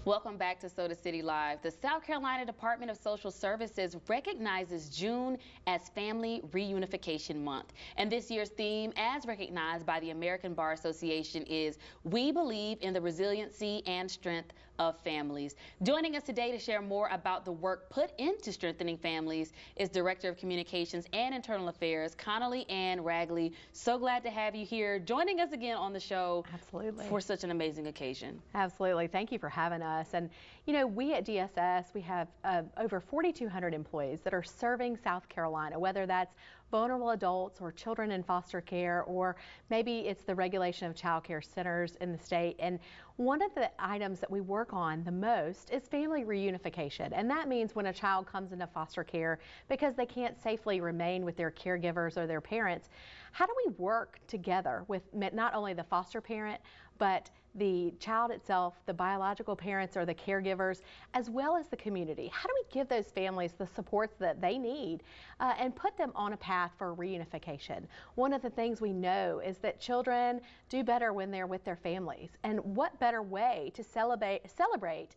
Welcome back to Soda City Live. The South Carolina Department of Social Services recognizes June as Family Reunification Month. And this year's theme, as recognized by the American Bar Association, is We Believe in the Resiliency and Strength of Families. Joining us today to share more about the work put into strengthening families is Director of Communications and Internal Affairs, Connolly Ann Ragley. So glad to have you here, joining us again on the show. Absolutely. For such an amazing occasion. Absolutely. Thank you for having us. And, you know, we at DSS, we have over 4,200 employees that are serving South Carolina, whether that's vulnerable adults or children in foster care, or maybe it's the regulation of child care centers in the state. And one of the items that we work on the most is family reunification. And that means when a child comes into foster care because they can't safely remain with their caregivers or their parents, how do we work together with not only the foster parent, but the child itself, the biological parents or the caregivers, as well as the community? How do we give those families the supports that they need and put them on a path for reunification? One of the things we know is that children do better when they're with their families. And what better way to celebrate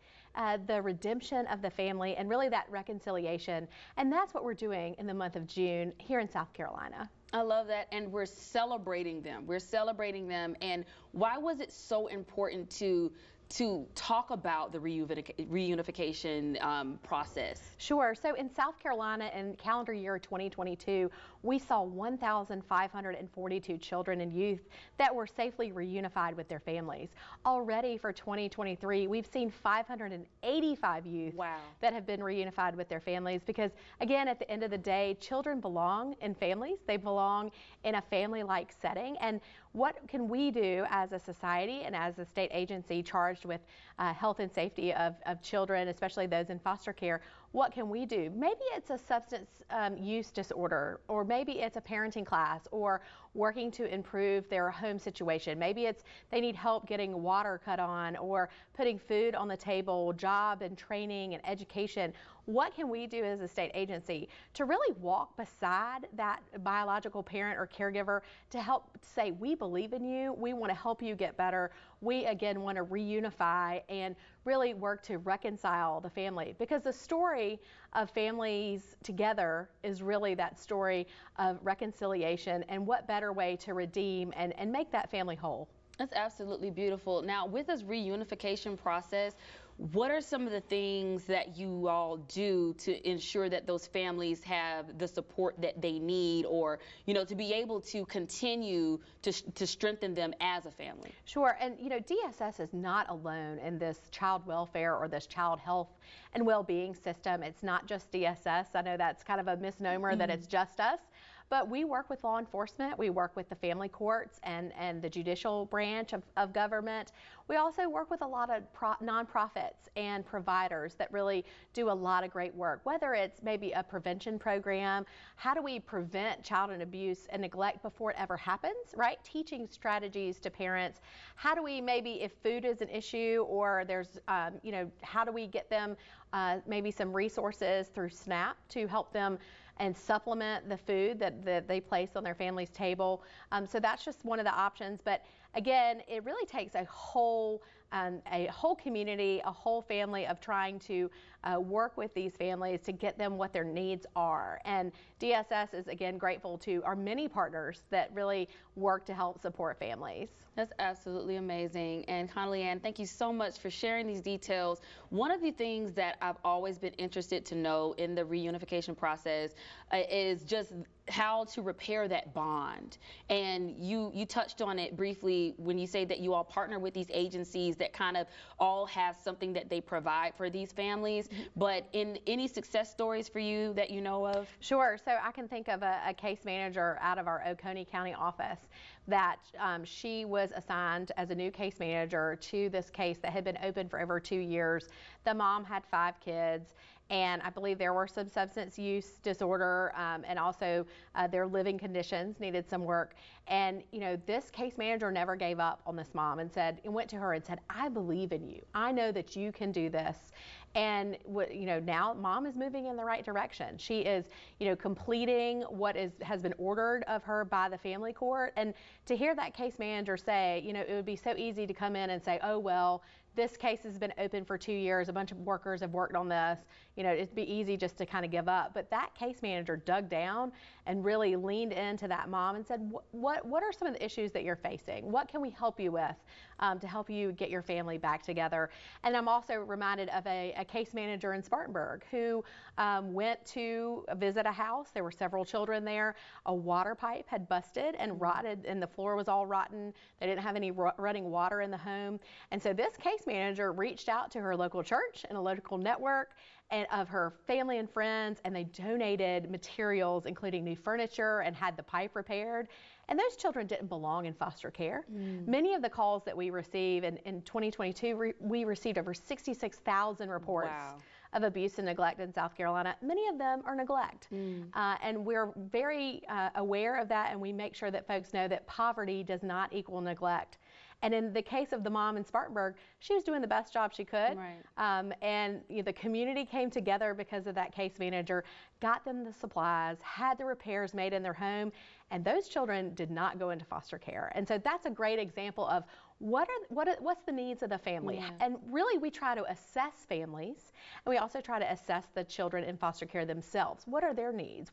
the redemption of the family and really that reconciliation? And that's what we're doing in the month of June here in South Carolina. I love that, and we're celebrating them. We're celebrating them. And why was it so important to talk about the reunification process? Sure. So in South Carolina in calendar year 2022, we saw 1,542 children and youth that were safely reunified with their families. Already for 2023, we've seen 585 youth that have been reunified with their families because, again, at the end of the day, children belong in families. They belong in a family-like setting. And what can we do as a society and as a state agency charged with health and safety of children, especially those in foster care? What can we do? Maybe it's a substance use disorder, or maybe it's a parenting class, or working to improve their home situation. Maybe it's they need help getting water cut on or putting food on the table, job and training and education. What can we do as a state agency to really walk beside that biological parent or caregiver to help say, we believe in you, we want to help you get better, we again want to reunify and really work to reconcile the family? Because the story of families together is really that story of reconciliation, and what better way to redeem and make that family whole. That's absolutely beautiful. Now, with this reunification process, what are some of the things that you all do to ensure that those families have the support that they need, or, you know, to be able to continue to strengthen them as a family? Sure. And, you know, DSS is not alone in this child welfare or this child health and well-being system. It's not just DSS. I know that's kind of a misnomer that it's just us. But we work with law enforcement, we work with the family courts and the judicial branch of government. We also work with a lot of nonprofits and providers that really do a lot of great work, whether it's maybe a prevention program. How do we prevent child abuse and neglect before it ever happens, right? Teaching strategies to parents. How do we, maybe if food is an issue, or there's, you know, how do we get them maybe some resources through SNAP to help them and supplement the food that they place on their family's table. So that's just one of the options. But again, it really takes a whole community, a whole family of trying to work with these families to get them what their needs are. And DSS is, again, grateful to our many partners that really work to help support families. That's absolutely amazing. And Connolly Ann, thank you so much for sharing these details. One of the things that I've always been interested to know in the reunification process is just how to repair that bond. And you touched on it briefly when you say that you all partner with these agencies that kind of all have something that they provide for these families. But in any success stories for you that you know of? Sure. So I can think of a case manager out of our Oconee County office that she was assigned as a new case manager to this case that had been open for over 2 years. The mom had 5 kids, and I believe there were some substance use disorder, and also their living conditions needed some work. And, you know, this case manager never gave up on this mom and went to her and said, I believe in you. I know that you can do this. And, you know, now mom is moving in the right direction. She is, you know, completing what has been ordered of her by the family court. And to hear that case manager say, you know, it would be so easy to come in and say, oh, well, This case has been open for 2 years. A bunch of workers have worked on this. You know, it'd be easy just to kind of give up. But that case manager dug down and really leaned into that mom and said, what are some of the issues that you're facing? What can we help you with to help you get your family back together? And I'm also reminded of a case manager in Spartanburg who went to visit a house. There were several children there. A water pipe had busted and rotted, and the floor was all rotten. They didn't have any running water in the home. And so this case manager reached out to her local church and a local network and of her family and friends, and they donated materials, including new furniture, and had the pipe repaired. And those children didn't belong in foster care. Many of the calls that we receive in 2022, we received over 66,000 reports of abuse and neglect in South Carolina. Many of them are neglect. And we're very aware of that, and we make sure that folks know that poverty does not equal neglect. And in the case of the mom in Spartanburg, she was doing the best job she could. And the community came together because of that case manager, got them the supplies, had the repairs made in their home, and those children did not go into foster care. And so that's a great example of what's the needs of the family. And really, we try to assess families, and we also try to assess the children in foster care themselves. What are their needs?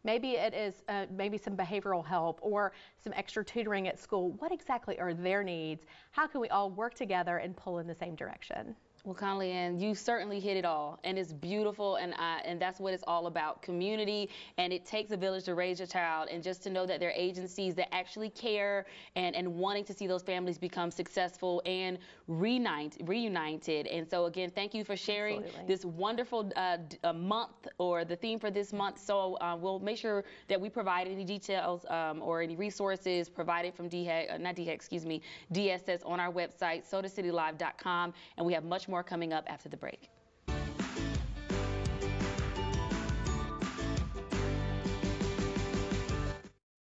Maybe it is maybe some behavioral help or some extra tutoring at school. What exactly are their needs? How can we all work together and pull in the same direction? Well, Conley Ann, you certainly hit it all, and it's beautiful, and that's what it's all about, community, and it takes a village to raise a child, and just to know that there are agencies that actually care and wanting to see those families become successful and reunited. And so again, thank you for sharing this wonderful month, or the theme for this month. So we'll make sure that we provide any details or any resources provided from DSS on our website, sodacitylive.com, and we have much more coming up after the break.